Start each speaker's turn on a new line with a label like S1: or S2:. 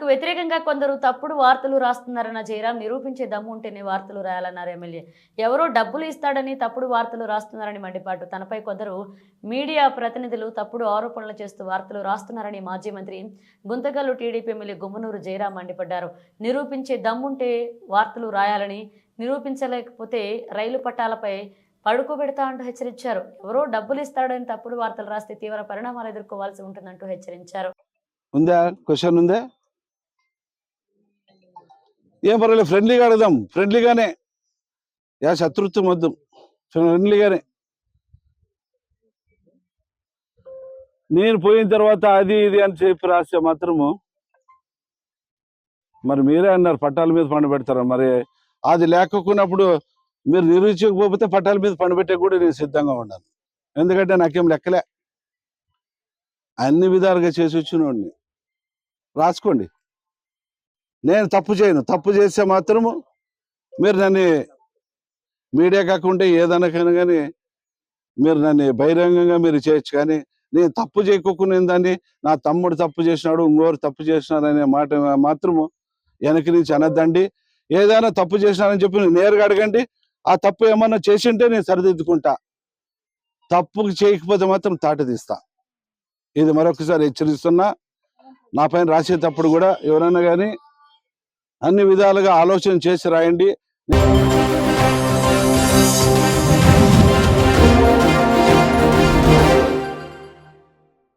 S1: వ్యతిరేకంగా కొందరు తప్పుడు వార్తలు రాస్తున్నారన్న జయరాం నిరూపించే దమ్ము ఉంటేనే వార్తలు రాయాలన్నారు ఎమ్మెల్యే. ఎవరో డబ్బులు ఇస్తాడని తప్పుడు వార్తలు రాస్తున్నారని మండిపాటు. తనపై కొందరు మీడియా ప్రతినిధులు తప్పుడు ఆరోపణలు చేస్తూ వార్తలు రాస్తున్నారని మాజీ మంత్రి గుంతకల్లు టీడీపీ ఎమ్మెల్యే గుమ్మనూరు జయరాం మండిపడ్డారు. నిరూపించే దమ్ముంటే వార్తలు రాయాలని, నిరూపించలేకపోతే రైలు పట్టాలపై పడుకోబెడతా అంటూ హెచ్చరించారు. ఎవరో డబ్బులు ఇస్తాడని తప్పుడు వార్తలు రాస్తే తీవ్ర పరిణామాలు ఎదుర్కోవాల్సి ఉంటుందంటూ హెచ్చరించారు.
S2: ఉందా క్వశ్చన్ ఉందా? ఏం పర్వాలేదు, ఫ్రెండ్లీగా అడదాం. ఫ్రెండ్లీగానే, శత్రుత్వం వద్దు, ఫ్రెండ్లీగానే. నేను పోయిన తర్వాత అది ఇది అని చెప్పి రాస్తే మాత్రము మరి మీరే అన్నారు పట్టాల మీద పండబెడతారు. మరి అది లేకున్నప్పుడు మీరు నిరూపించకపోతే పట్టాల మీద పండబెట్టే కూడా నేను సిద్ధంగా ఉన్నాను. ఎందుకంటే నాకేం లెక్కలే, అన్ని విధాలుగా చేసి వచ్చినోడిని. రాసుకోండి, నేను తప్పు చేయను. తప్పు చేస్తే మాత్రము మీరు నన్ను మీడియా కాకుండా ఏదైనా కానీ మీరు నన్ను బహిరంగంగా మీరు చేయొచ్చు. కానీ నేను తప్పు చేయకోకుండా దాన్ని నా తమ్ముడు తప్పు చేసినాడు, ఇంకోరు తప్పు చేసినాడు అనే మాట మాత్రము వెనక నుంచి అనద్దండి. ఏదైనా తప్పు చేసినారని చెప్పి నేరుగా అడగండి. ఆ తప్పు ఏమన్నా చేసింటే నేను సరిదిద్దుకుంటా. తప్పు చేయకపోతే మాత్రం తాట తీస్తా. ఇది మరొకసారి హెచ్చరిస్తున్నా. నా పైన రాసేటప్పుడు కూడా ఎవరైనా కానీ అన్ని విధాలుగా ఆలోచన చేసి రాయండి.